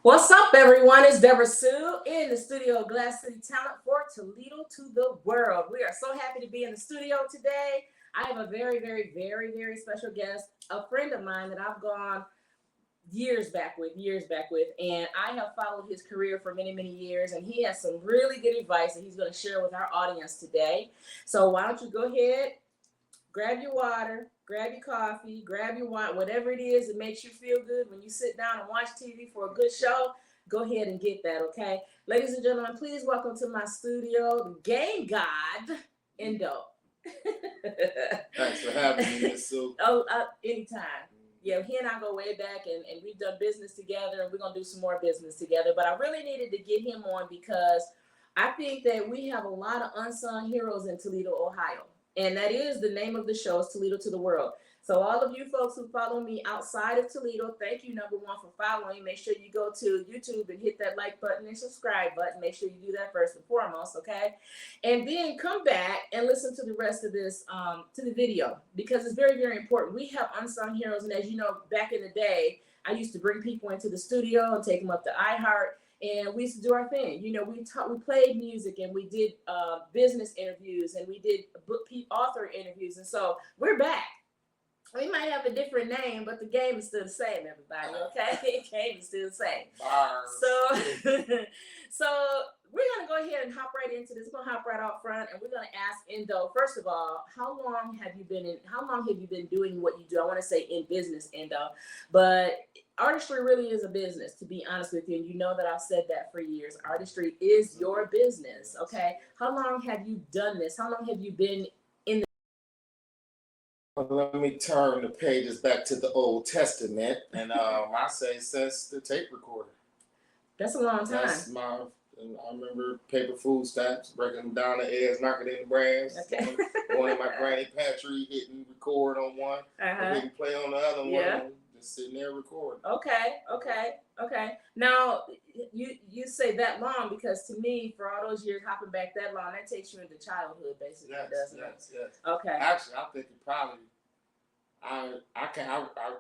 What's up, everyone? It's Deborah Sue in the studio of Glass City Talent for Toledo to the world. We are so happy to be in the studio today. I have a very special guest, a friend of mine that I've gone years back with, and I have followed his career for many years, and he has some really good advice that he's going to share with our audience today. So why don't you go ahead, grab your water, grab your coffee, grab your wine, whatever it is that makes you feel good when you sit down and watch TV for a good show. Go ahead and get that, okay? Ladies and gentlemen, please welcome to my studio the game god, INDO. Thanks for having me, Miss Sue. Anytime. Yeah, he and I go way back, and we've done business together, and we're going to do some more business together. But I really needed to get him on because I think that we have a lot of unsung heroes in Toledo, Ohio. And that is the name of the show, is Toledo to the World. So all of you folks who follow me outside of Toledo, thank you, number one, for following. Make sure you go to YouTube and hit that like button and subscribe button. Make sure you do that first and foremost, okay? And then come back and listen to the rest of this, to the video, because it's very important. We have unsung heroes, and as you know, back in the day, I used to bring people into the studio and take them up to iHeart. And we used to do our thing. You know, we played music, and we did business interviews, and we did author interviews. And so we're back. We might have a different name, but the game is still the same, everybody, okay? The game is still the same. So we're going to go ahead and hop right into this. We're going to hop right out front, and we're going to ask Indo, first of all, how long have you been doing what you do? I want to say in business, Indo, but artistry really is a business, to be honest with you. And you know that I've said that for years. Artistry is your business, okay? How long have you done this? How long have you been in the... Let me turn the pages back to the Old Testament, and I say since the tape recorder. That's a long time. I remember paper food stamps, breaking them down the eggs, knocking in the brass. Okay. Going in my granny pantry, hitting record on one, hitting play on the other one, just sitting there recording. Okay. Now, you say that long because to me, for all those years hopping back that long, that takes you into childhood, basically, doesn't it? Yes. Okay. Actually, I think it probably. I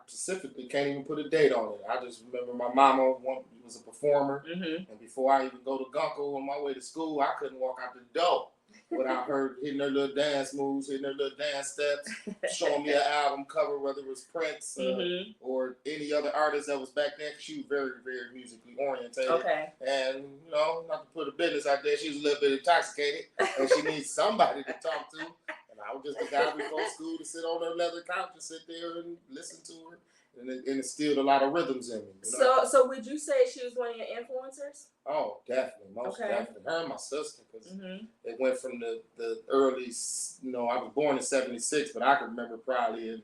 specifically can't even put a date on it. I just remember my mama was a performer, and before I even go to Gunko on my way to school, I couldn't walk out the door without her hitting her little dance moves, hitting her little dance steps, showing me an album cover, whether it was Prince or any other artist that was back then. She was very musically oriented. Okay. And, not to put a business out there, she was a little bit intoxicated, and she needs somebody to talk to. And I was just the guy before school to sit on her leather couch and sit there and listen to her. And it instilled a lot of rhythms in me. So would you say she was one of your influencers? Oh, definitely. Most definitely. Her and my sister, because it went from the early, I was born in 76, but I can remember probably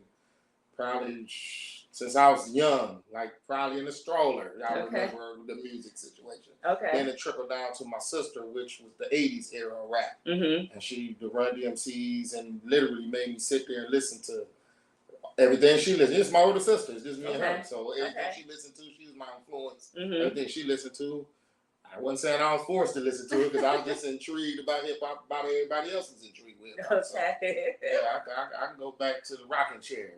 since I was young, like probably in a stroller, I remember the music situation. Okay. Then it trickled down to my sister, which was the 80s era rap. And she the Run DMCs and literally made me sit there and listen to everything she listened to. It's my older sister. It's just me and her. So everything she listened to, she was my influence. Everything she listened to, I wasn't saying I was forced to listen to it because I was just intrigued about hip hop, about everybody else was intrigued with it. Okay. So, I can go back to the rocking chair,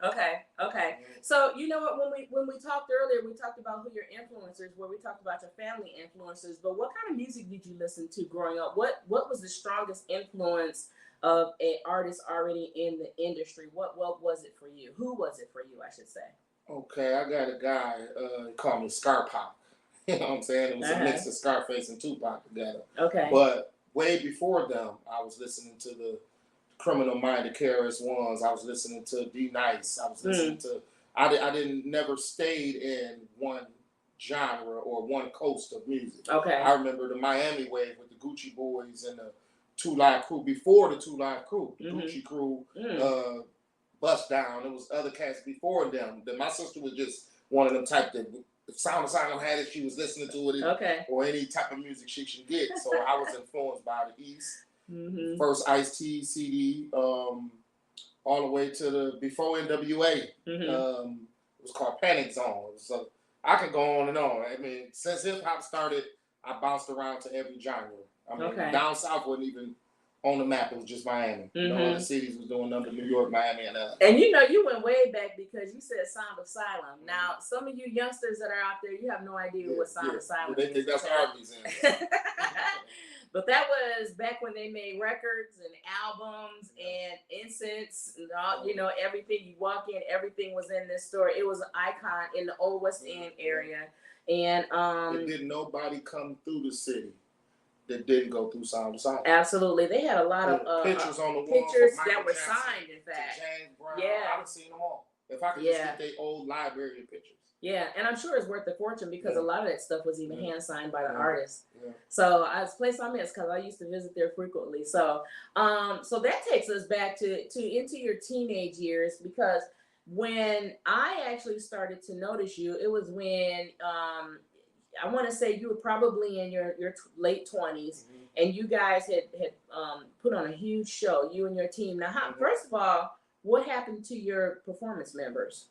Okay. So you know what? When we talked earlier, we talked about who your influencers were. We talked about your family influencers. But what kind of music did you listen to growing up? What was the strongest influence of an artist already in the industry? What was it for you? Who was it for you, I should say? Okay, I got a guy, he called me Scar Pop. You know what I'm saying? It was a mix of Scarface and Tupac together. Okay. But way before them, I was listening to the Criminal Minded KRS Ones. I was listening to D Nice. I was listening to. I didn't never stayed in one genre or one coast of music. Okay. I remember the Miami wave with the Gucci Boys and the Two Live Crew. Before the Two Live Crew, the Gucci Crew, Bust Down. There was other cats before them. Then my sister was just one of them type that. If Sound Asylum had it, she was listening to it, or any type of music she should get. So I was influenced by the East. First Ice-T CD, all the way to the before NWA. It was called Panic Zone. So I could go on and on. I mean, since hip hop started, I bounced around to every genre. I mean, down south wasn't even on the map, it was just Miami. Mm-hmm. No other cities was doing number New York, Miami, and LA. And you know, you went way back because you said Sound Asylum. Now, some of you youngsters that are out there, you have no idea what Sound Asylum they is. think that's Harvey's in. But that was back when they made records and albums and incense and all, you know, everything. You walk in, everything was in this store. It was an icon in the old West End area. And didn't nobody come through the city that didn't go through Sound Asylum. Absolutely. They had a lot of pictures on the wall, pictures that were Jackson signed, in fact. James Brown. Yeah. I've seen them all. If I could just get their old library pictures. Yeah, and I'm sure it's worth a fortune because a lot of that stuff was even hand signed by the artists. Yeah. So it's a place I miss because I used to visit there frequently. So, so that takes us back to into your teenage years, because when I actually started to notice you, it was when I want to say you were probably in your late 20s, and you guys had put on a huge show, you and your team. Now, first of all, what happened to your performance members?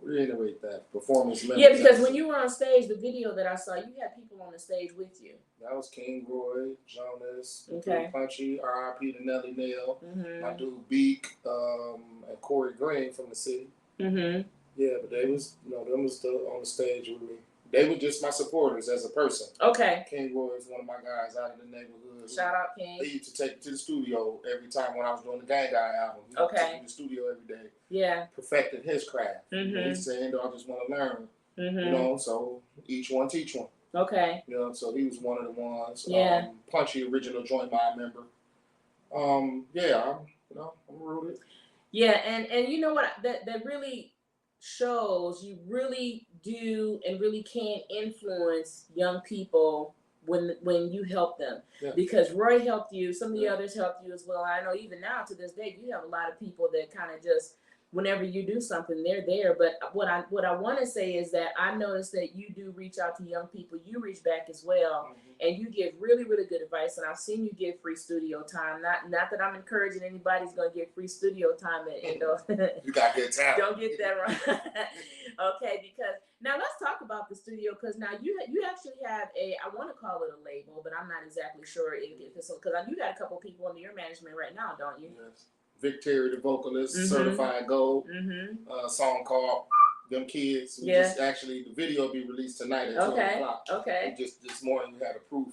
Reiterate that performance members. Yeah, because when you were on stage, the video that I saw, you had people on the stage with you. That was King Roy, Jonas, okay, Punchy, R.I.P. to Nelly Nail, my dude Beak, and Corey Green from the city. Yeah, but they was, them was still on the stage with me. They were just my supporters as a person. Okay. King Roy is one of my guys out of the neighborhood. Shout out, King. They used to take me to the studio every time when I was doing the Gang Guy album. He would take me to the studio every day. Yeah. Perfecting his craft. He said, I just want to learn. So each one teach one. Okay. So he was one of the ones. Yeah. Punchy, original Joint Mind member. I'm rooted. Yeah, and you know what? That really shows you really do and really can influence young people when you help them. Yeah. Because Roy helped you, some of the others helped you as well. I know even now to this day you have a lot of people that kind of just, whenever you do something, they're there. But what I want to say is that I noticed that you do reach out to young people. You reach back as well, and you give really, really good advice. And I've seen you give free studio time. Not that I'm encouraging anybody's going to get free studio time at INDO. You got good talent. Don't get that wrong. Okay, because now let's talk about the studio, because now you actually have I want to call it a label, but I'm not exactly sure if it's, because you got a couple people under your management right now, don't you? Yes. Vic Terry, the vocalist, certified gold. Song called "Them Kids." Just actually, the video will be released tonight at 12 o'clock. Okay. Just this morning, we had a proof.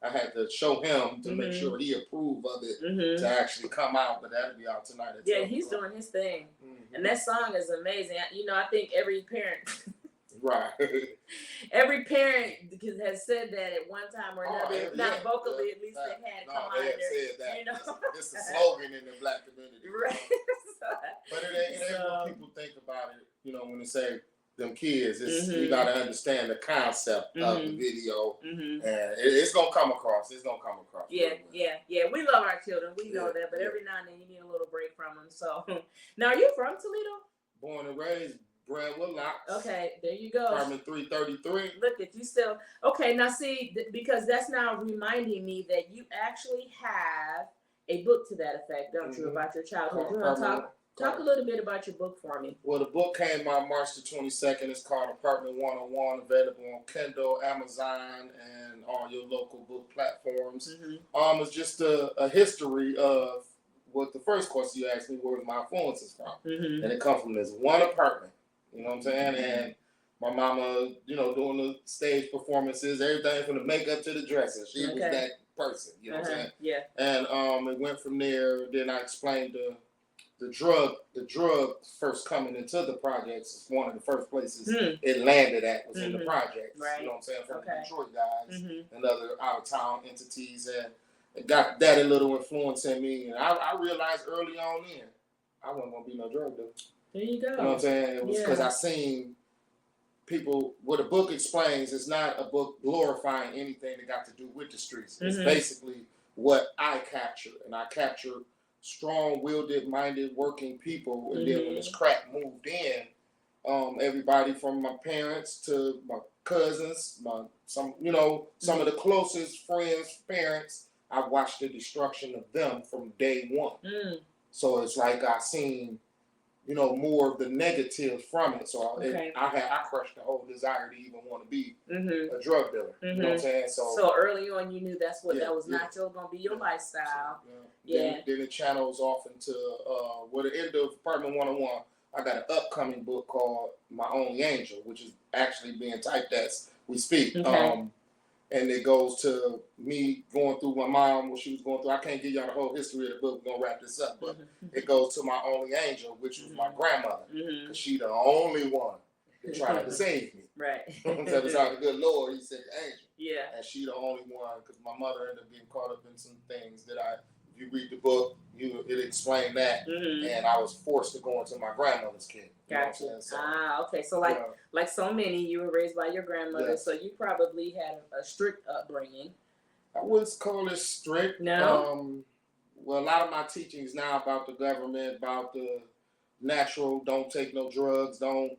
I had to show him to make sure he approved of it to actually come out, but that'll be out tonight at 12 o'clock. He's doing his thing, and that song is amazing. I think every parent. Right. Every parent has said that at one time or another, not vocally, at least they've had it come out there. Said that. It's a slogan in the Black community. Right. But it ain't what people think about it, when they say them kids. It's, you got to understand the concept of the video, and it's going to come across. It's going to come across. Yeah. We love our children. We know that, but every now and then you need a little break from them. So, now are you from Toledo? Born and raised. Brentwood Locks. Okay, there you go. Apartment 333. Look at you still. Okay, now see, because that's now reminding me that you actually have a book to that effect, don't you, about your childhood? You want to talk a little bit about your book for me? Well, the book came out March the 22nd. It's called Apartment 101, available on Kindle, Amazon, and all your local book platforms. It's just a history of what the first question you asked me, where my influences from. And it comes from this one apartment. You know what I'm saying? And my mama, doing the stage performances, everything from the makeup to the dresses. She was that person, you know what I'm saying? Yeah. And it went from there. Then I explained the drug first coming into the projects. One of the first places it landed at was in the projects. Right. You know what I'm saying? From the Detroit guys and other out of town entities, and it got that a little influence in me. And I realized early on in I wasn't gonna be no drug dealer. There you go. You know what I'm saying? It was because I seen people, what a book explains is not a book glorifying anything that got to do with the streets. It's basically what I capture. And I capture strong-willed, minded, working people. And then when this crack moved in, everybody from my parents to my cousins, some of the closest friends, parents, I watched the destruction of them from day one. So it's like I seen more of the negative from it. So Okay. I crushed the whole desire to even want to be Mm-hmm. a drug dealer. You know what I'm saying? So early on, you knew that was yeah. not going to be your lifestyle. Then it channels off into with the end of Department 101. I got an upcoming book called My Only Angel, which is actually being typed as we speak. Okay. And it goes to me going through my mom, what she was going through. I can't give y'all the whole history of the book. We're going to wrap this up. But it goes to my only angel, which was my grandmother. Because she the only one that tried to save me. Right. That was how the good Lord, he said the angel. Yeah. And she the only one, because my mother ended up getting caught up in some things that if you read the book, it explained that. And I was forced to go into my grandmother's care. Gotcha. Okay. So like so many, you were raised by your grandmother, yes. So you probably had a strict upbringing. I wouldn't call it strict. No. Well, a lot of my teachings now about the government, about the natural, don't take no drugs, don't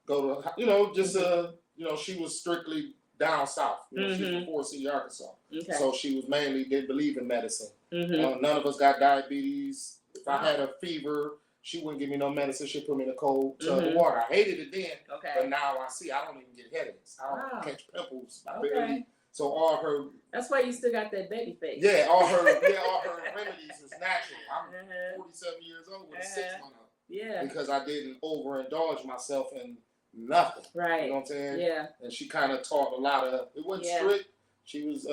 go to, she was strictly down south. She's from Fort City, Arkansas. Okay. So she was they believe in medicine. None of us got diabetes. If I had a fever, she wouldn't give me no medicine. She'd put me in a cold tub of water. I hated it then, but now I see I don't even get headaches. I don't catch pimples. Barely. So all her. That's why you still got that baby face. Yeah, all her remedies is natural. I'm 47 years old with a 6-month-old. Yeah. Because I didn't overindulge myself in nothing. Right. You know what I'm saying? Yeah. And she kind of taught a lot of. It wasn't strict. She was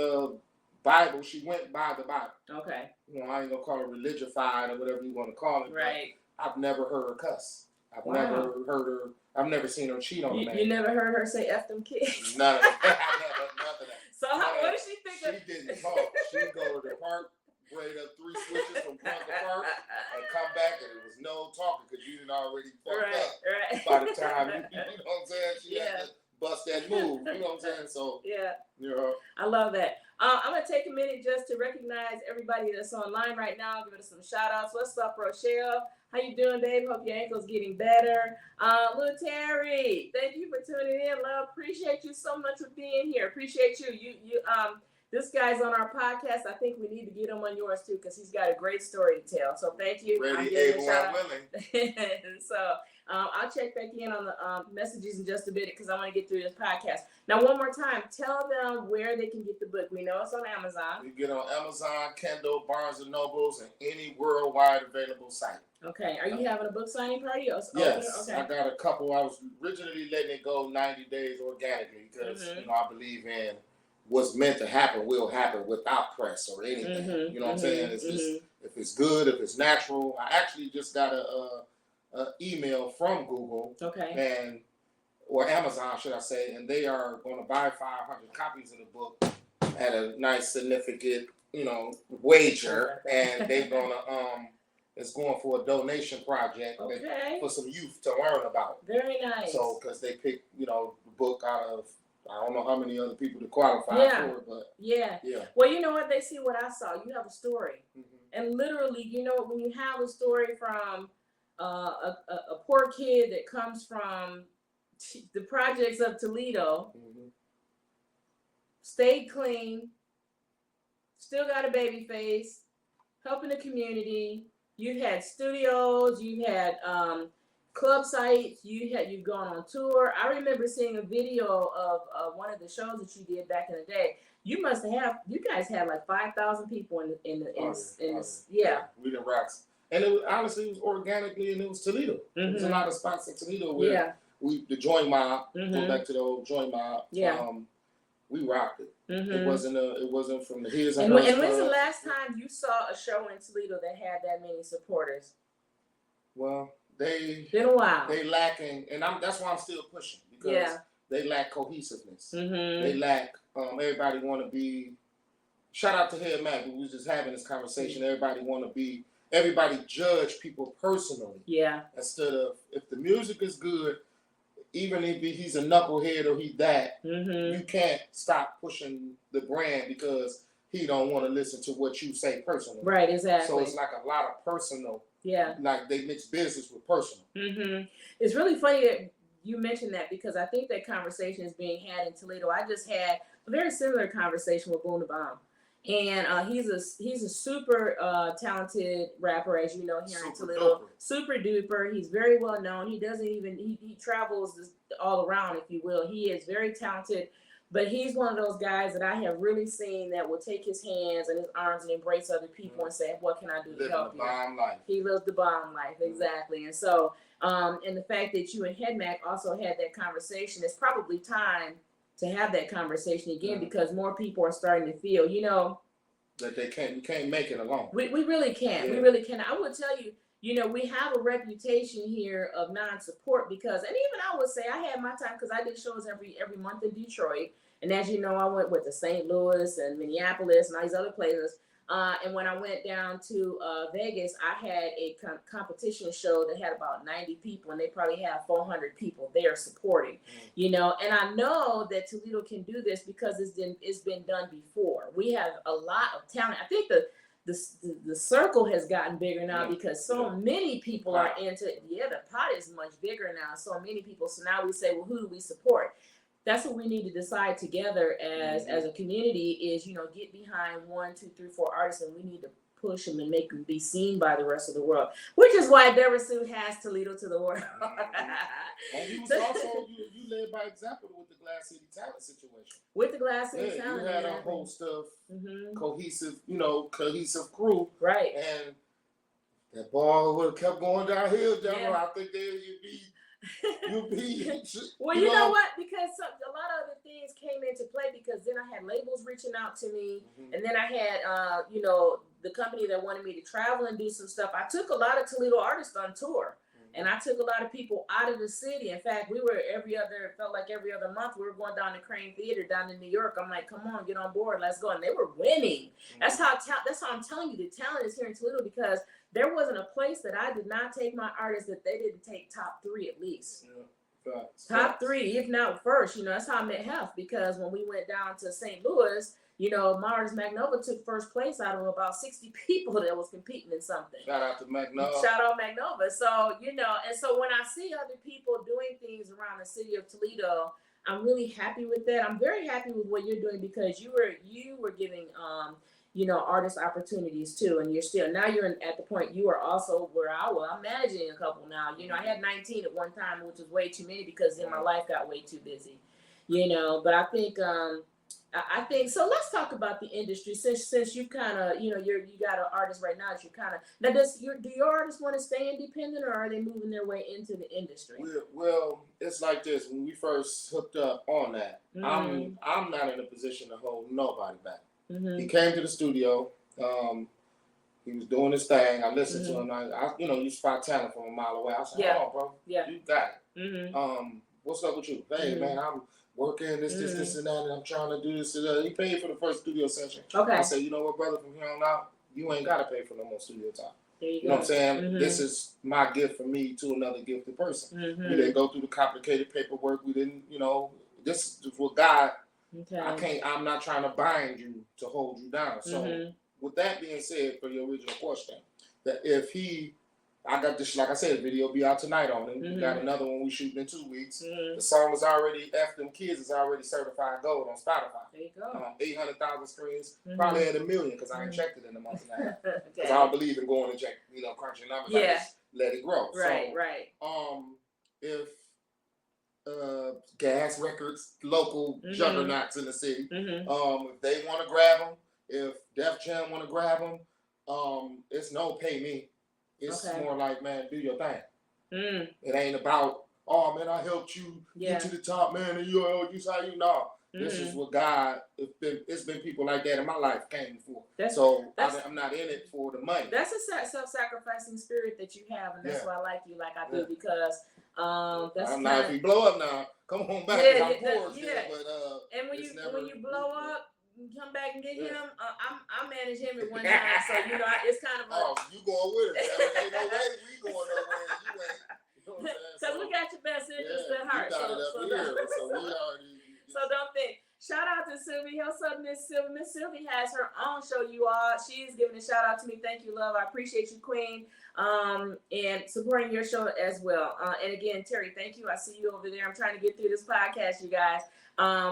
Bible. She went by the Bible. Okay. I ain't gonna call her religified or whatever you want to call it. Right. I've never heard her cuss. I've never heard her. I've never seen her cheat on a man. You never heard her say "F them kids"? None of that. Nothing of that. So what did she think of? She didn't talk. She'd go to the park, braid up 3 switches from front to park, and come back, and there was no talking because you didn't already fucked up. Right. By the time you know what I'm saying, she had to bust that move. You know what I'm saying? So I love that. I'm gonna take a minute just to recognize everybody that's online right now. Give us some shout outs. What's up, Rochelle? How you doing, babe? Hope your ankle's getting better. Little Terry, thank you for tuning in. Love, appreciate you so much for being here. Appreciate you. You this guy's on our podcast. I think we need to get him on yours too because he's got a great story to tell. So thank you. Ready, able, and willing. So I'll check back in on the messages in just a bit because I want to get through this podcast. Now, one more time, tell them where they can get the book. We know it's on Amazon. You get on Amazon, Kindle, Barnes & Nobles, and any worldwide available site. Okay. Are you having a book signing party? Yes. Okay. I got a couple. I was originally letting it go 90 days organically because I believe in what's meant to happen will happen without press or anything. You know what I'm saying? It's just, if it's good, if it's natural. I actually just got a email from Google or Amazon, should I say, and they are going to buy 500 copies of the book at a nice significant, wager, and they're going to it's going for a donation project for some youth to learn about. Very nice. So, because they picked, the book out of I don't know how many other people to qualify for it, but yeah. Well, you know what? They see what I saw. You have a story, and literally, when you have a story from a poor kid that comes from the projects of Toledo, stayed clean, still got a baby face, helping the community. You've had studios, you've had club sites, you've gone on tour. I remember seeing a video of one of the shows that you did back in the day. You guys had like 5,000 people in this. Yeah. We did rocks. And it was honestly, it was organically, and it was Toledo. There was a lot of spots in Toledo where the Joint Mob, go back to the old Joint Mob. We rocked it. It wasn't from the his and when's the last time you saw a show in Toledo that had that many supporters? Well, they been a while. They lacking, and that's why I'm still pushing because they lack cohesiveness. They lack. Everybody want to be. Shout out to Head Mac. We was just having this conversation. Everybody judge people personally. Yeah. Instead of if the music is good, even if he's a knucklehead or he's that, you can't stop pushing the brand because he don't want to listen to what you say personally. Right. Exactly. So it's like a lot of personal. Yeah. Like they mix business with personal. It's really funny that you mentioned that because I think that conversation is being had in Toledo. I just had a very similar conversation with Boone the Bomb. And he's a super talented rapper, as you know, here in Super Toledo. duper. Super duper. He's very well known. He doesn't even he travels all around, if you will. He is very talented, but he's one of those guys that I have really seen that will take his hands and his arms and embrace other people and say, "What can I do to help you?" Bomb life. He lives the bomb life, exactly. And so, and the fact that you and Headmac also had that conversation, it's probably time to have that conversation again because more people are starting to feel, you know, that you can't make it alone. We really can't. We really can. I would tell you, you know, we have a reputation here of non-support because, and even I would say I had my time because I did shows every month in Detroit. And as you know, I went with the St. Louis and Minneapolis and all these other places. And when I went down to Vegas, I had a competition show that had about 90 people, and they probably have 400 people there supporting, you know. And I know that Toledo can do this because it's been done before. We have a lot of talent. I think the circle has gotten bigger now because so many people are into it. Yeah, the pot is much bigger now. So many people. So now we say, well, who do we support? That's what we need to decide together as a community is, you know, get behind 1, 2, 3, 4 artists, and we need to push them and make them be seen by the rest of the world, which is why Deversuit has Toledo to the world. And you was also, you led by example with the Glass City talent situation. With the Glass City talent. You had a host of cohesive crew. Right. And that ball would have kept going downhill, I think you'd be well, you know what? Because a lot of other things came into play because then I had labels reaching out to me, and then I had, you know, the company that wanted me to travel and do some stuff. I took a lot of Toledo artists on tour, and I took a lot of people out of the city. In fact, we were felt like every other month, we were going down to Crane Theater down in New York. I'm like, come on, get on board, let's go. And they were winning. That's how I'm telling you, the talent is here in Toledo because there wasn't a place that I did not take my artists that they didn't take top 3 at least. Yeah. Top 3, if not first. You know, that's how I met Hef because when we went down to St. Louis, you know, my artist Magnova took first place out of about 60 people that was competing in something. Shout out to Magnova. Shout out Magnova. So, you know, and so when I see other people doing things around the city of Toledo, I'm really happy with that. I'm very happy with what you're doing because you were giving you know, artist opportunities too, and you're at the point you are also where I'm managing a couple now. You know, I had 19 at one time, which was way too many because then my life got way too busy. You know, but I think so. Let's talk about the industry since you kind of, you know, you got an artist right now that you kind of now. Do your artists want to stay independent or are they moving their way into the industry? Well, it's like this. When we first hooked up on that, I'm not in a position to hold nobody back. He came to the studio. He was doing his thing. I listened to him. I you spot talent from a mile away. I said, "Hold on, bro. Yeah. You got it. What's up with you? Hey, man, I'm working this, and that, and I'm trying to do this and that." He paid for the first studio session. Okay. I said, "You know what, brother? From here on out, you ain't gotta pay for no more studio time. You know what I'm saying? This is my gift for me to another gifted person. We didn't go through the complicated paperwork. We didn't, you know. This is what God." Okay. I'm not trying to bind you to hold you down. So with that being said, for your original question, that if I got this, like I said, video be out tonight on it. We got another one we shooting in 2 weeks. The song is already, F Them Kids is already certified gold on Spotify. There you go. 800,000 streams, probably at 1 million because I ain't checked it in a month and a half. Because I don't believe in going and check, crunching numbers. Yeah. I just let it grow. Right, so, right. If Gas Records, local juggernauts in the city. If they want to grab them, if Def Jam want to grab them, it's no pay me. It's more like, man, do your thing. It ain't about, oh man, I helped you get to the top, man, and you saw you know. This is what God. It's been people like that in my life came before. I'm not in it for the money. That's a self-sacrificing spirit that you have, and that's why I like you like I do because. That's I'm not. If you blow up now, come on back. I'm poor still, but and when you blow up, you come back and get him. I manage him at one time, so it's kind of. You going with it? Ain't no way we going nowhere. You ain't. So we got your best interest at heart. So don't think. Shout out to Sylvie. What's up, Miss Sylvie? Miss Sylvie has her own show, you all. She's giving a shout out to me. Thank you, love. I appreciate you, Queen, and supporting your show as well. And again, Terry, thank you. I see you over there. I'm trying to get through this podcast, you guys.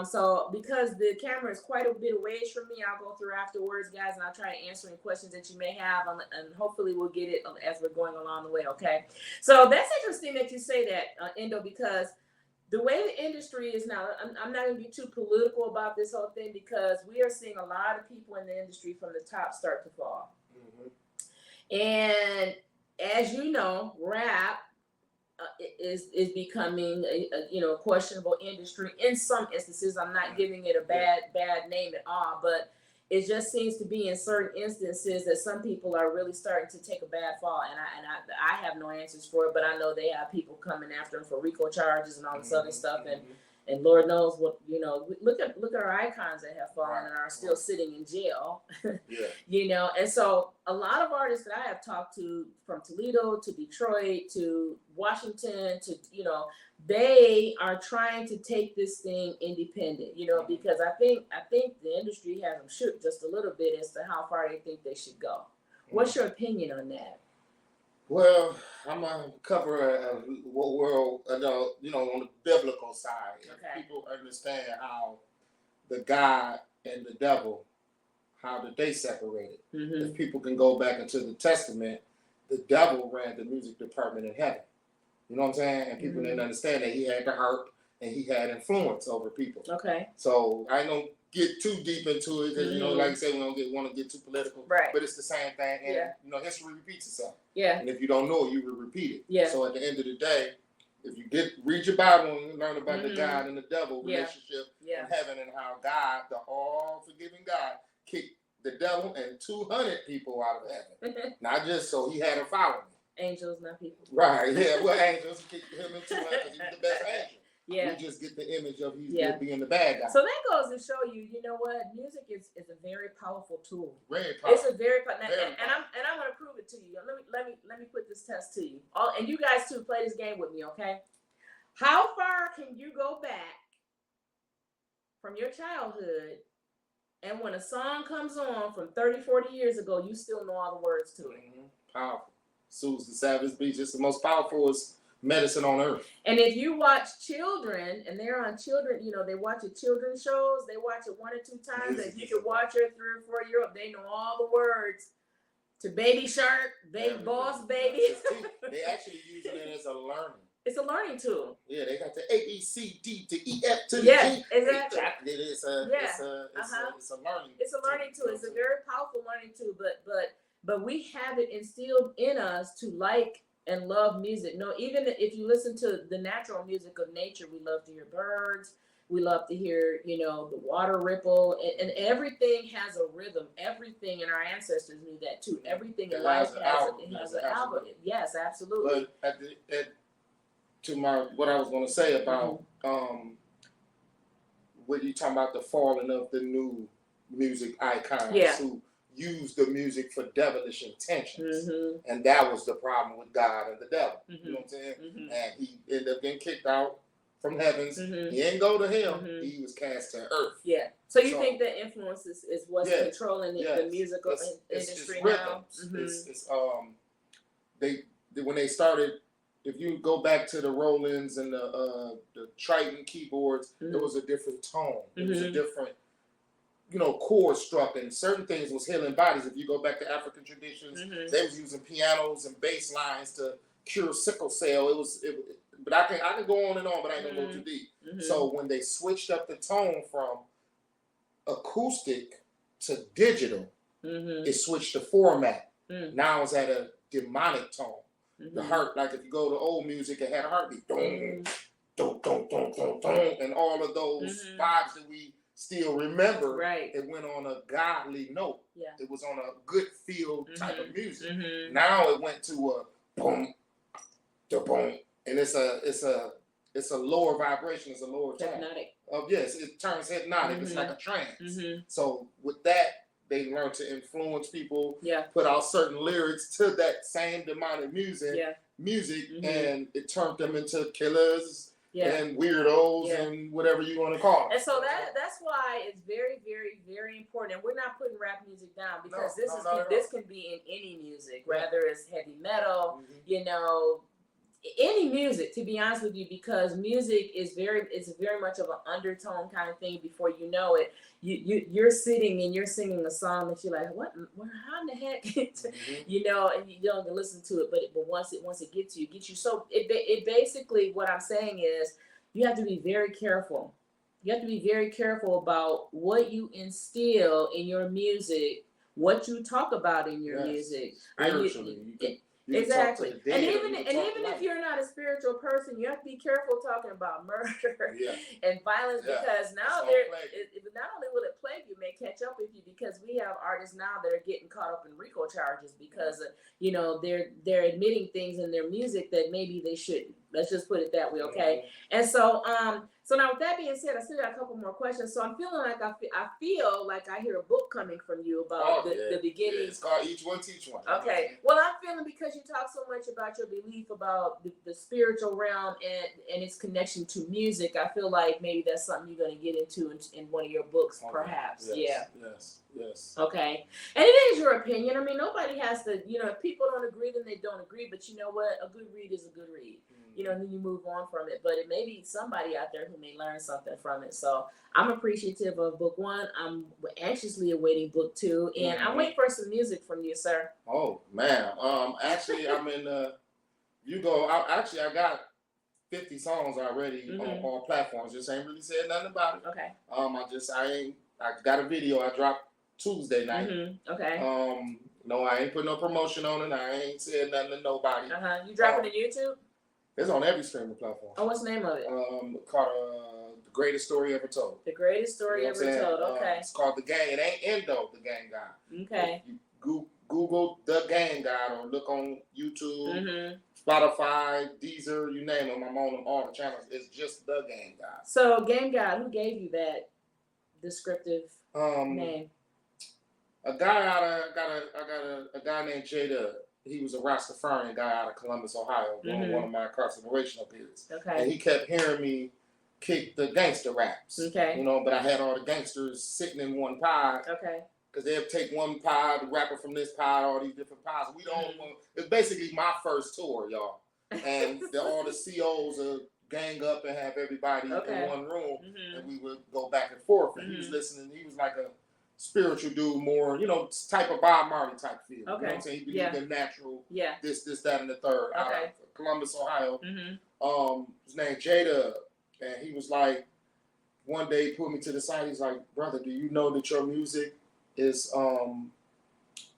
So because the camera is quite a bit away from me, I'll go through afterwards, guys, and I'll try to answer any questions that you may have, and hopefully we'll get it as we're going along the way, okay? So that's interesting that you say that, Indo, because the way the industry is now, I'm not going to be too political about this whole thing, because we are seeing a lot of people in the industry from the top start to fall. Mm-hmm. And as you know, rap is becoming a questionable industry in some instances. I'm not giving it a bad name at all, but it just seems to be in certain instances that some people are really starting to take a bad fall, and I have no answers for it, but I know they have people coming after them for RICO charges and all this other stuff, and Lord knows what, look at our icons that have fallen and are still sitting in jail. Yeah. And so a lot of artists that I have talked to, from Toledo to Detroit to Washington to, they are trying to take this thing independent, because I think the industry has them shook just a little bit as to how far they think they should go. What's your opinion on that? Well, I'm gonna cover what world, on the biblical side. Okay. People understand how the God and the devil, how did they separated? Mm-hmm. If people can go back into the Testament, the devil ran the music department in heaven. You know what I'm saying? And people didn't understand that he had the harp and he had influence over people. Okay. So I don't get too deep into it because, like I said, we don't want to get too political. Right. But it's the same thing. And, history repeats itself. Yeah. And if you don't know it, you will repeat it. Yeah. So at the end of the day, if you read your Bible and you learn about the God and the devil relationship in heaven, and how God, the all-forgiving God, kicked the devil and 200 people out of heaven. Not just so he had a following. Angels, not people. Right, yeah. Well, angels kicked him in 200 because he was the best angel. Yeah. We just get the image of he's being the bad guy. So that goes to show you, what, music is a very powerful tool. Very powerful. It's a very powerful. And I'm going to prove it to you. Let me put this test to you. And you guys too, play this game with me, okay? How far can you go back from your childhood, and when a song comes on from 30, 40 years ago, you still know all the words to it? Mm-hmm. Powerful. Soothes the savage beach. It's the most powerful medicine on earth. And if you watch children, and they're on children, they watch your children's shows, they watch it 1 or 2 times. If you can watch it 3 or 4 year old, they know all the words to Baby Shark, Baby Boss Baby. They actually using it as a learning. It's a learning tool. Yeah, they got the A, B, C, D to E, F to the G. Exactly. It's a learning. It's a learning tool. It's a very powerful learning tool, but we have it instilled in us to like and love music. No, even if you listen to the natural music of nature, we love to hear birds. We love to hear, the water ripple, and everything has a rhythm. Everything, and our ancestors knew that too. Everything in life has an algorithm. Yes, absolutely. But what I was going to say about what you talking about, the falling of the new music icons who use the music for devilish intentions, and that was the problem with God and the devil. You know what I'm saying? And he ended up getting kicked out from heavens. He didn't go to hell. He was cast to earth. Yeah. So you think the influence is what's controlling the musical industry now? It's when they started. If you go back to the Rolands and the Triton keyboards, there was a different tone. It was a different, chord struck, and certain things was healing bodies. If you go back to African traditions, they was using pianos and bass lines to cure sickle cell. But I can go on and on, but I ain't gonna go too deep. So when they switched up the tone from acoustic to digital, it switched the format. Now it's at a demonic tone. The heart, like if you go to old music, it had a heartbeat. Dong, dong, dong, dong, dong, dong, and all of those vibes that we still remember. Right. It went on a godly note. Yeah. It was on a good feel type of music. Now it went to a boom, da boom, and it's a lower vibration. It's a lower tone. Hypnotic. Yes, it turns hypnotic. It's like a trance. So with that, they learn to influence people, put out certain lyrics to that same demonic music, and it turned them into killers, and weirdos and whatever you want to call them. And so that's why it's very, very, very important. And we're not putting rap music down because this can be in any music, whether it's heavy metal, you know, any music, to be honest with you, because music is very much of an undertone kind of thing. Before you know it, you're sitting and you're singing a song that you're like, how in the heck, you know, and you don't even listen to it, but once it gets you, so it basically, what I'm saying is, you have to be very careful. You have to be very careful about what you instill in your music, what you talk about in your music. Spiritually, exactly. And even if you're not a spiritual person, you have to be careful talking about murder and violence, because now not only will it plague you, it may catch up with you, because we have artists now that are getting caught up in RICO charges because you know, they're admitting things in their music that maybe they shouldn't. Let's just put it that way, okay? And so so now with that being said, I still got a couple more questions. So I'm feeling like I feel like I hear a book coming from you about the beginnings. Yeah, it's called Each One Teach One. Okay. Well, I'm feeling, because you talk so much about your belief about the spiritual realm and its connection to music, I feel like maybe that's something you're going to get into in one of your books, perhaps. Yes. Okay. And it is your opinion. I mean, nobody has to, you know, if people don't agree, then they don't agree. But you know what? A good read is a good read. You know, and then you move on from it. But it may be somebody out there who may learn something from it. So I'm appreciative of book 1. I'm anxiously awaiting book 2. And I'm waiting for some music from you, sir. Oh, man. Actually, I'm in I got 50 songs already on all platforms. Just ain't really said nothing about it. Okay. I got a video I dropped Tuesday night. Okay. No, I ain't put no promotion on it. I ain't said nothing to nobody. You dropping it on YouTube? It's on every streaming platform. Oh, what's the name of it? Called The Greatest Story Ever Told. The Greatest Story Ever Told. Okay. It's called The Gang. It ain't INDO, The Gang Guide. Okay. If you Google The Gang Guide, or look on YouTube, Spotify, Deezer, you name them. I'm on all the channels. It's just The Gang Guide. So, Gang Guide, who gave you that descriptive name? A guy a guy named Jada. He was a Rastafarian guy out of Columbus, Ohio, doing one of my incarceration appeals. Okay. And he kept hearing me kick the gangster raps. Okay. You know, but I had all the gangsters sitting in one pod. Okay. Because they'll take one pod, the rapper from this pod, all these different pods. We don't. It's basically my first tour, y'all. And all the COs gang up and have everybody in one room, and we would go back and forth. And he was listening. He was like a spiritual dude, more, you know, type of Bob Marley type feel. You know what I'm saying? He believed in natural, this, that, and the third. Out of Columbus, Ohio. His name Jada, and he was like, one day he put me to the side. He's like, brother, do you know that your music is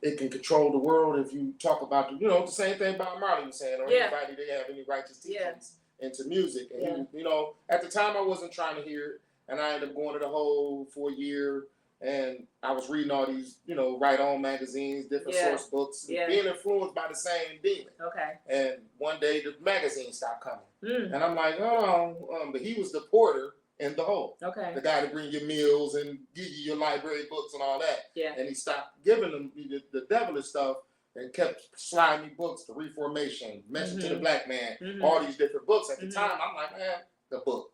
it can control the world if you talk about the same thing Bob Marley was saying, or anybody they have any righteous teachings into music. And he, you know, at the time I wasn't trying to hear it, and I ended up going to the whole for a year. And I was reading all these, you know, Right On magazines, different source books, being influenced by the same demon. Okay. And one day the magazine stopped coming. And I'm like, oh, but he was the porter in the hole. Okay. The guy to bring you meals and give you your library books and all that. Yeah. And he stopped giving them the devilish stuff and kept sliding me books, The Reformation, Message to the Black Man, all these different books. At the time, I'm like, man, the book.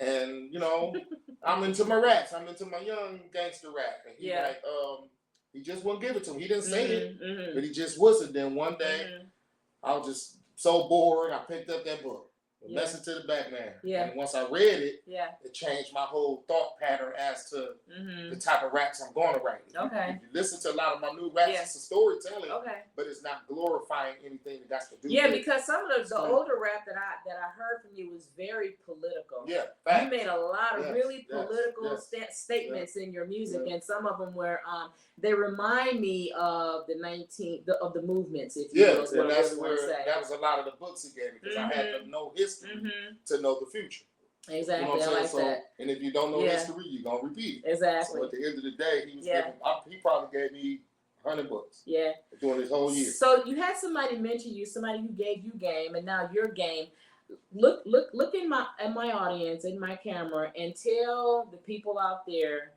And, you know, I'm into my raps. I'm into my young gangster rap. And he like, he just wouldn't give it to me. He didn't say it, but he just wasn't. Then one day, I was just so bored, I picked up that book, Message to the Black Man. Yeah. And once I read it, it changed my whole thought pattern as to the type of raps I'm going to write. Okay. If you listen to a lot of my new raps, it's a storytelling, but it's not glorifying anything that got to do with it. Yeah, because some of the older rap that I heard from you was very political. Yeah, facts. You made a lot of really political statements in your music, and some of them were they remind me of the movements, if you will. And that's where that was a lot of the books he gave me, because I had to know history to know the future. Exactly, you know what I like that. And if you don't know history, you're gonna repeat it. Exactly. So at the end of the day, he probably gave me 100 books. Yeah. During this whole year. So you had somebody mention you, somebody who gave you game, and now your game. Look at my audience, in my camera, and tell the people out there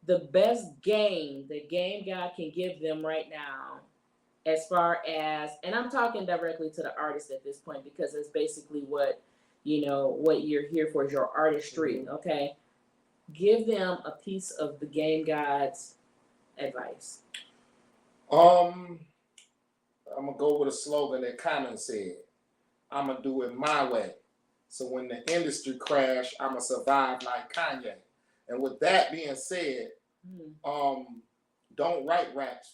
the best game the Game God can give them right now, as far as, and I'm talking directly to the artist at this point, because it's basically what what you're here for is your artistry. Okay, give them a piece of the Game God's advice. I'm gonna go with a slogan that Common said. I'm gonna do it my way. So when the industry crash, I'm gonna survive like Kanye. And with that being said, don't write raps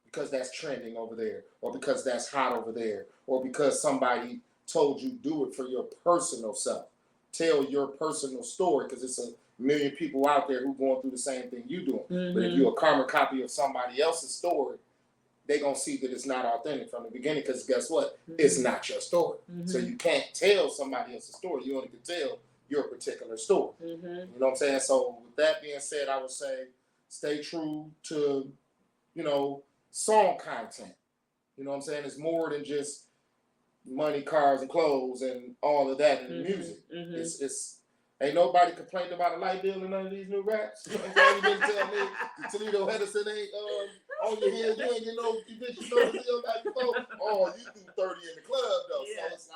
because that's trending over there, or because that's hot over there, or because somebody told you do it for your personal self. Tell your personal story, because it's a million people out there who going through the same thing you doing. But if you're a carbon copy of somebody else's story, they're going to see that it's not authentic from the beginning, because guess what? It's not your story. So you can't tell somebody else's story. You only can tell your particular story. You know what I'm saying? So with that being said, I would say stay true to, song content. You know what I'm saying? It's more than just money, cars, and clothes, and all of that in the music. It's ain't nobody complained about a light bill in none of these new raps. You know what I'm saying? You didn't tell me the Toledo Henderson ain't on your head. You ain't getting no conviction notice your back before. Oh, you do 30 in the club though. Yeah. So it's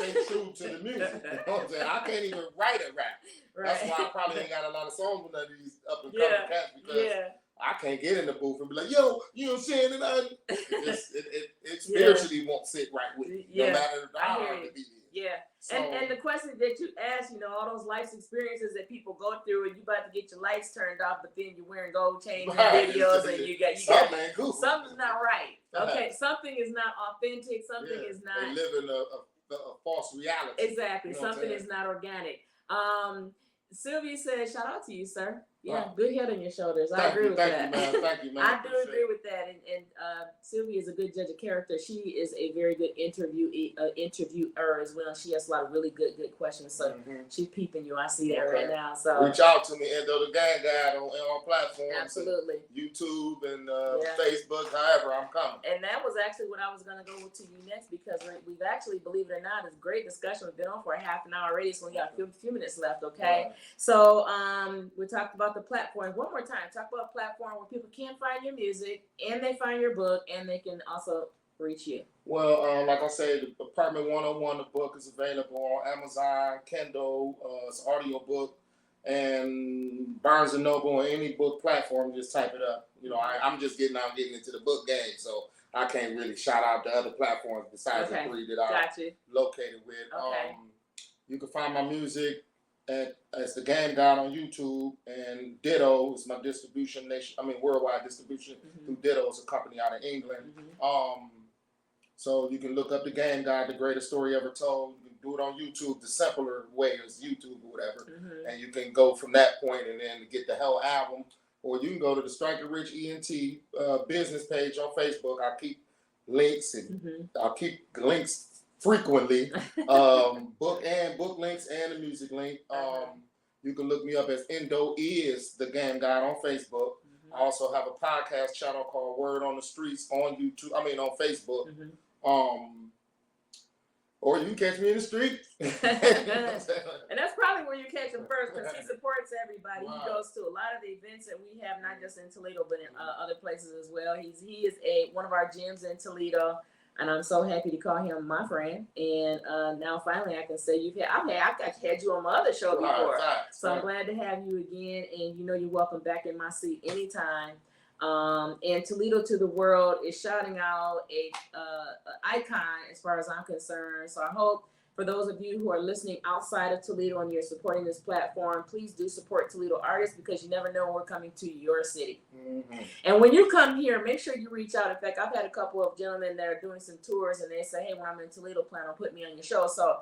like stay true to the music. You know what I'm saying? I can't even write a rap. That's why I probably ain't got a lot of songs with none of these up and coming cats, because I can't get in the booth and be like, yo, you know what I'm saying? And it spiritually won't sit right with me, no matter how hard the beat is. Yeah. So, and the question that you asked, all those life's experiences that people go through, and you about to get your lights turned off, but then you're wearing gold chains and videos, and you got something's not right. Okay, something is not authentic. Something is not. They live in a false reality. Exactly. Something is not organic. Sylvia said, "Shout out to you, sir. Yeah, good head on your shoulders. I agree with that. Thank you, man. I do agree with that. And Sylvia is a good judge of character. She is a very good interviewer as well. She has a lot of really good questions. So she's peeping you. I see that right now. So reach out to me, INDO the Gang Guy, on platforms. Absolutely. YouTube and Facebook, however, I'm coming. And that was actually what I was going to go to you next, because we've actually, believe it or not, it's a great discussion. We've been on for a half an hour already, so we got a few minutes left, okay? Right. So we talked about the platform. One more time, talk about a platform where people can find your music, and they find your book, and they can also reach you. Well, like I said, the Apartment 101, the book is available on Amazon, Kindle, it's an audio book, and Barnes & Noble, or any book platform, just type it up. I'm just getting into the book game, so I can't really shout out the other platforms besides the three that I'm located with. Okay. You can find my music as the Game God on YouTube, and Ditto is my distribution worldwide distribution through Ditto. It's a company out of England. So you can look up the Game God, the greatest story ever told. You can do it on YouTube. The simpler way is YouTube or whatever, and you can go from that point and then get the whole album. Or you can go to the Striker Rich ENT business page on Facebook. I keep links, and I'll keep links frequently, book links and the music link. You can look me up as Indo is the Game God on Facebook. I also have a podcast channel called Word on the Streets on YouTube. On Facebook. Or you can catch me in the street. And that's probably where you catch him first, because he supports everybody. Wow. He goes to a lot of the events that we have, not just in Toledo, but in other places as well. He is one of our gyms in Toledo. And I'm so happy to call him my friend. And now finally I can say I've had you on my other show before. So I'm glad to have you again. And you're welcome back in my seat anytime. And Toledo to the world is shouting out a icon as far as I'm concerned. So I hope for those of you who are listening outside of Toledo and you're supporting this platform, please do support Toledo artists, because you never know when we're coming to your city. And when you come here, make sure you reach out. In fact, I've had a couple of gentlemen that are doing some tours, and they say, hey, when I'm in Toledo, plan on putting me on your show. So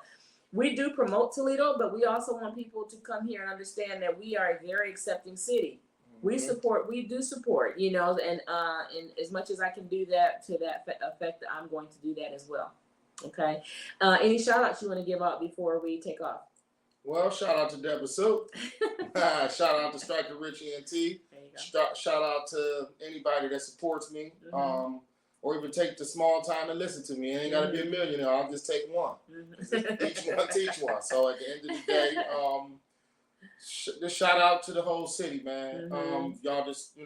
we do promote Toledo, but we also want people to come here and understand that we are a very accepting city. We do support, and as much as I can do that to that effect, I'm going to do that as well. Okay. Any shout outs you want to give out before we take off? Well, shout out to Deborah Silk. Shout out to Striker Rich ENT. Shout out to anybody that supports me, or even take the small time to listen to me. It ain't got to be a millionaire. I'll just take one. Each one teach one. So at the end of the day, just shout out to the whole city, man. Y'all just,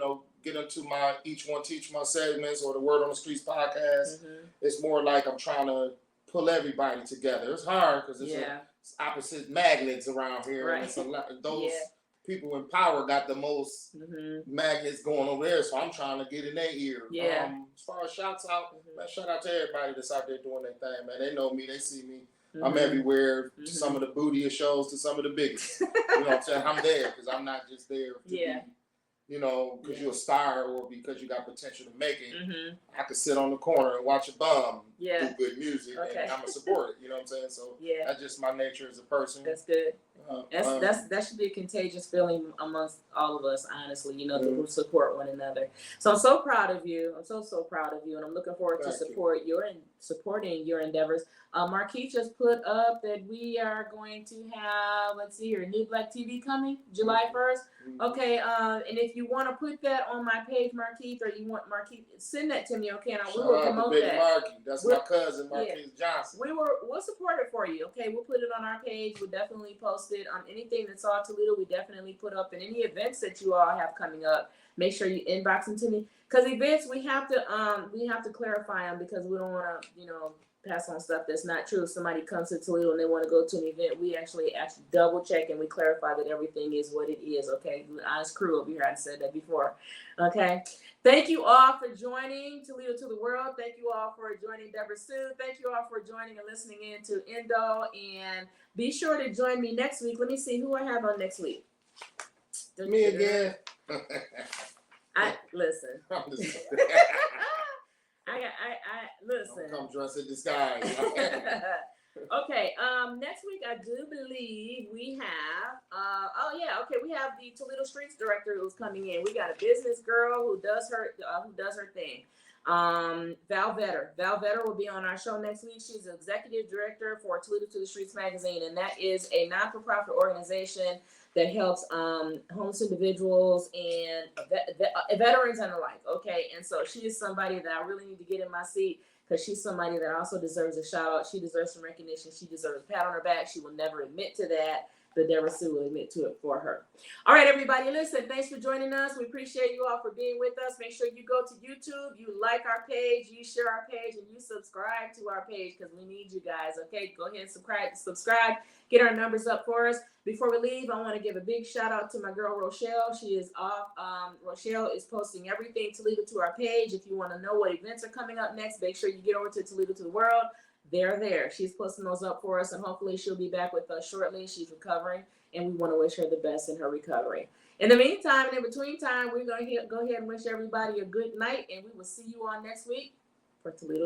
get into my Each One Teach One segments or the Word on the Streets podcast. It's more like I'm trying to pull everybody together. It's hard because it's opposite magnets around here, Right. and it's a lot. Those Yeah. people in power got the most magnets going over there, so I'm trying to get in their ear. Yeah. As far as shouts out, man, shout out to everybody that's out there doing their thing, man. They know me, they see me. I'm everywhere, to some of the bootiest shows, to some of the biggest. You know what I'm saying? I'm there because I'm not just there to be, you know, because you're a star or because you got potential to make it. I could sit on the corner and watch a bum do good music, and I'm going to support it. You know what I'm saying? So that's just my nature as a person. That's good. That should be a contagious feeling amongst all of us, honestly, you know, to support one another. So I'm so proud of you. I'm so proud of you, and I'm looking forward to supporting your endeavors. Marquis just put up that we are going to have, let's see here, New Black TV coming July 1st. Okay, and if you want to put that on my page, Marquis, or you want Marquis, send that to me, okay? And we will promote that. Marquis. That's my cousin, Marquis Johnson. We'll support it for you, okay? We'll put it on our page. We'll definitely post it on anything that's all Toledo. We definitely put up, and any events that you all have coming up, make sure you inbox them to me. Because events, we have to clarify them because we don't want to, you know, pass on stuff that's not true. If somebody comes to Toledo and they want to go to an event, we actually double check and we clarify that everything is what it is, okay? Honest crew over here, I said that before, okay? Thank you all for joining Toledo to the World. Thank you all for joining Deborah Sue. Thank you all for joining and listening in to INDO. And be sure to join me next week. Let me see who I have on next week. Me again. Listen. Listen. Don't come dressed in disguise. Okay. Next week I do believe we have. We have the Toledo Streets director who's coming in. We got a business girl who does her thing. Val Vetter will be on our show next week. She's the executive director for Toledo to the Streets magazine, and that is a non-for-profit organization that helps homeless individuals and veterans and the like. Okay, and so she is somebody that I really need to get in my seat because she's somebody that also deserves a shout out. She deserves some recognition. She deserves a pat on her back. She will never admit to that, but Deborah Sue will admit to it for her. All right, everybody, listen, thanks for joining us. We appreciate you all for being with us. Make sure you go to YouTube, you like our page, you share our page, and you subscribe to our page because we need you guys, okay? Go ahead and subscribe, get our numbers up for us. Before we leave, I want to give a big shout out to my girl, Rochelle. She is off. Rochelle is posting everything Toledo to our page. If you want to know what events are coming up next, make sure you get over to Toledo to the World. They're there. She's posting those up for us, and hopefully she'll be back with us shortly. She's recovering, and we want to wish her the best in her recovery. In the meantime, and in between time, we're going to go ahead and wish everybody a good night, and we will see you all next week for Toledo.